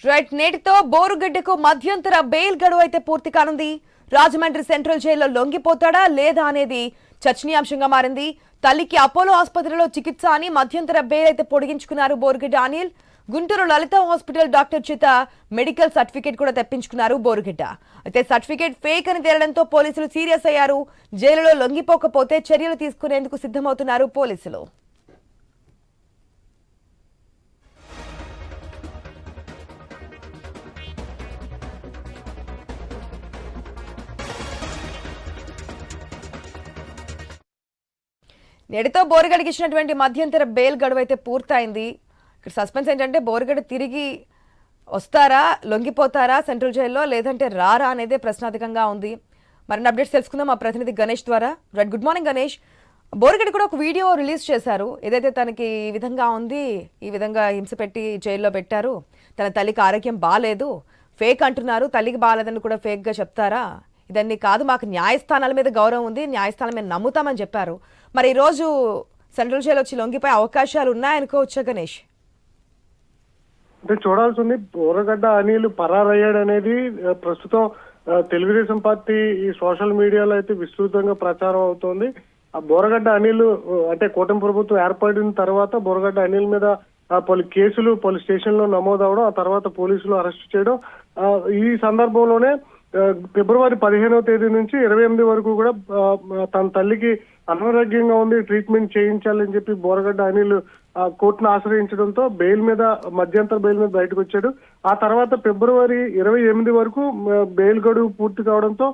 Right, నేటితో బోరుగడ్డకు మధ్యంతర bail గడువు అయితే పూర్తి కానుంది. రాజమండ్రి సెంట్రల్ జైల్లో లొంగిపోతాడా లేదా అనేది చర్చనీయాంశంగా మారింది. తల్లికి అపోలో ఆసుపత్రిలో చికిత్స అని మధ్యంతర బెయిల్ అయితే పొడిగించుకున్నారు బోరుగడ్డ అనిల్. గుంటూరు లలిత హాస్పిటల్ డాక్టర్ చేత మెడికల్ సర్టిఫికేట్ కూడా తెప్పించుకున్నారు బోరుగడ్డ. అయితే సర్టిఫికేట్ ఫేక్ అని తేలడంతో పోలీసులు సీరియస్ అయ్యారు. జైలులో లొంగిపోకపోతే చర్యలు తీసుకునేందుకు సిద్ధమవుతున్నారు పోలీసులు. నేటితో బోరుగడ్డకి ఇచ్చినటువంటి మధ్యంతర బెయిల్ గడువు అయితే పూర్తయింది. ఇక్కడ సస్పెన్స్ ఏంటంటే బోరుగడ్డ తిరిగి వస్తారా, లొంగిపోతారా సెంట్రల్ జైల్లో, లేదంటే రారా అనేదే ప్రశ్నార్థకంగా ఉంది. మరిన్ని అప్డేట్స్ తెలుసుకుందాం మా ప్రతినిధి గణేష్ ద్వారా. Right, good morning Ganesh. Borugadda కూడా ఒక వీడియో రిలీజ్ చేశారు. ఏదైతే తనకి ఈ విధంగా ఉంది, ఈ విధంగా హింస పెట్టి జైల్లో పెట్టారు, తన తల్లికి ఆరోగ్యం బాగాలేదు, ఫేక్ అంటున్నారు, తల్లికి బాగాలేదని కూడా ఫేక్గా చెప్తారా, ఇదన్నీ కాదు, మాకు న్యాయస్థానాల మీద గౌరవం ఉంది, న్యాయస్థానం మీద నమ్ముతామని చెప్పారు. మరి ఈరోజు సెంట్రల్ జైలు వచ్చి లొంగిపోయే అవకాశాలు ఉన్నాయనుకోవచ్చా గణేష్? అంటే చూడాల్సింది, బోరగడ్డ అనిల్ పరారయ్యాడు అనేది ప్రస్తుతం తెలుగుదేశం పార్టీ ఈ సోషల్ మీడియాలో అయితే విస్తృతంగా ప్రచారం అవుతోంది. ఆ బోరగడ్డ అనిల్ అంటే కూటమి ప్రభుత్వం ఏర్పడిన తర్వాత బోరగడ్డ అనిల్ మీద పలు కేసులు పలు స్టేషన్లో నమోదవడం, ఆ తర్వాత పోలీసులు అరెస్ట్ చేయడం. ఈ సందర్భంలోనే ఫిబ్రవరి 15వ తేదీ నుంచి 28 వరకు కూడా తన తల్లికి అనారోగ్యంగా ఉంది, ట్రీట్మెంట్ చేయించాలని చెప్పి బోరగడ్డ అనిల్ కోర్టును ఆశ్రయించడంతో బెయిల్ మీద మధ్యంతర బెయిల్ మీద బయటకు వచ్చాడు. ఆ తర్వాత ఫిబ్రవరి 28 వరకు బెయిల్ గడువు పూర్తి కావడంతో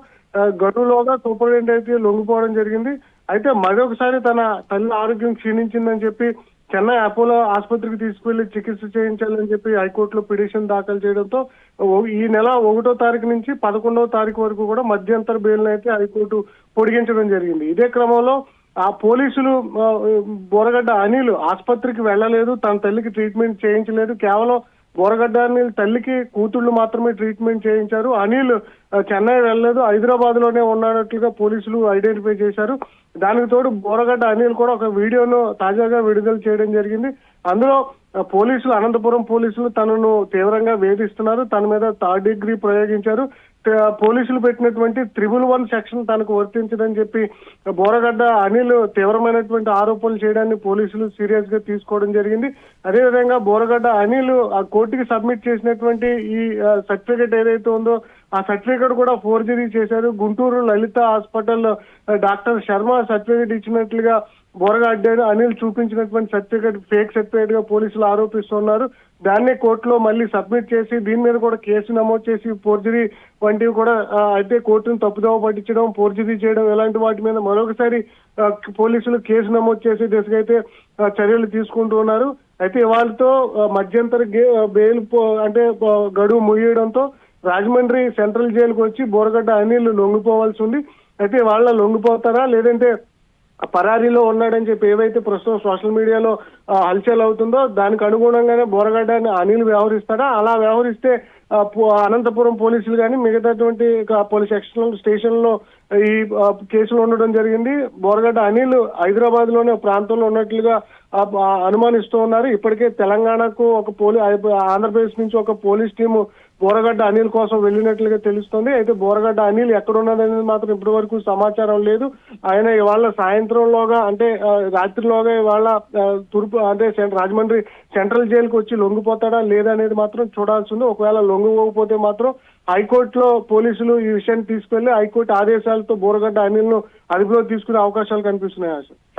గడువులోగా సూపరింటెండెంట్ అయితే లొంగిపోవడం జరిగింది. అయితే మరొకసారి తన తల్లి ఆరోగ్యం క్షీణించిందని చెప్పి చెన్నై అపోలో ఆసుపత్రికి తీసుకువెళ్లి చికిత్స చేయించాలని చెప్పి హైకోర్టులో పిటిషన్ దాఖలు చేయడంతో ఈ నెల 1వ తారీఖు నుంచి 11వ తారీఖు వరకు కూడా మధ్యంతర బెయిల్ అయితే హైకోర్టు పొడిగించడం జరిగింది. ఇదే క్రమంలో ఆ పోలీసులు బోరగడ్డ అనిల్ ఆసుపత్రికి వెళ్ళలేదు, తన తల్లికి ట్రీట్మెంట్ చేయించలేదు, కేవలం బోరగడ్డ అనిల్ తల్లికి కూతుళ్లు మాత్రమే ట్రీట్మెంట్ చేయించారు. అనిల్ చెన్నై వెళ్ళలేదు, హైదరాబాద్ లోనే ఉన్నట్లుగా పోలీసులు ఐడెంటిఫై చేశారు. దానికి తోడు బోరగడ్డ అనిల్ కూడా ఒక వీడియోను తాజాగా విడుదల చేయడం జరిగింది. అందులో పోలీసులు, అనంతపురం పోలీసులు తనను తీవ్రంగా వేధిస్తున్నారు, తన మీద 3rd డిగ్రీ ప్రయోగించారు, పోలీసులు పెట్టినటువంటి 111 సెక్షన్ తనకు వర్తించదని చెప్పి బోరగడ్డ అనిల్ తీవ్రమైనటువంటి ఆరోపణలు చేయడాన్ని పోలీసులు సీరియస్ గా తీసుకోవడం జరిగింది. అదేవిధంగా బోరగడ్డ అనిల్ ఆ కోర్టుకి సబ్మిట్ చేసినటువంటి ఈ సర్టిఫికేట్ ఏదైతే ఉందో ఆ సర్టిఫికేట్ కూడా ఫోర్జరీ చేశారు. గుంటూరు లలిత హాస్పిటల్ డాక్టర్ శర్మ సర్టిఫికేట్ ఇచ్చినట్లుగా బోరగడ్డ అనిల్ చూపించినటువంటి సర్టిఫికేట్ ఫేక్ సర్టిఫికేట్ గా పోలీసులు ఆరోపిస్తున్నారు. దాన్నే కోర్టులో మళ్ళీ సబ్మిట్ చేసి దీని మీద కూడా కేసు నమోదు చేసి ఫోర్జరీ వంటివి కూడా అయితే కోర్టును తప్పుదోవ పట్టించడం, ఫోర్జరీ చేయడం ఇలాంటి వాటి మీద మరొకసారి పోలీసులు కేసు నమోదు చేసే దిశగా అయితే చర్యలు తీసుకుంటూ ఉన్నారు. అయితే వాళ్ళతో మధ్యంతర బెయిల్ అంటే గడువు ముగియడంతో రాజమండ్రి సెంట్రల్ జైలుకు వచ్చి బోరగడ్డ అనిల్ లొంగిపోవాల్సి ఉంది. అయితే వాళ్ళ లొంగిపోతారా లేదంటే పరారీలో ఉన్నాడని చెప్పి ఏవైతే ప్రస్తుతం సోషల్ మీడియాలో హల్చల్ అవుతుందో దానికి అనుగుణంగానే బోరగడ్డ అనిల్ వ్యవహరిస్తాడా, అలా వ్యవహరిస్తే అనంతపురం పోలీసులు కానీ మిగతాటువంటి పోలీస్ స్టేషన్ లో ఈ కేసులు ఉండడం జరిగింది. బోరగడ్డ అనిల్ హైదరాబాద్ లోనే ప్రాంతంలో ఉన్నట్లుగా అనుమానిస్తూ ఉన్నారు. ఇప్పటికే తెలంగాణకు ఒక ఆంధ్రప్రదేశ్ నుంచి ఒక పోలీస్ టీము బోరగడ్డ అనిల్ కోసం వెళ్ళినట్లుగా తెలుస్తుంది. అయితే బోరగడ్డ అనిల్ ఎక్కడున్నదనేది మాత్రం ఇప్పటి వరకు సమాచారం లేదు. ఆయన ఇవాళ సాయంత్రంలోగా అంటే రాత్రిలోగా ఇవాళ తూర్పు అంటే రాజమండ్రి సెంట్రల్ జైలుకు వచ్చి లొంగిపోతాడా లేదా అనేది మాత్రం చూడాల్సి ఉంది. ఒకవేళ లొంగిపోకపోతే మాత్రం హైకోర్టులో పోలీసులు ఈ విషయాన్ని తీసుకెళ్లి హైకోర్టు ఆదేశాలతో బోరగడ్డ అనిల్ ను అదుపులో తీసుకునే అవకాశాలు కనిపిస్తున్నాయి.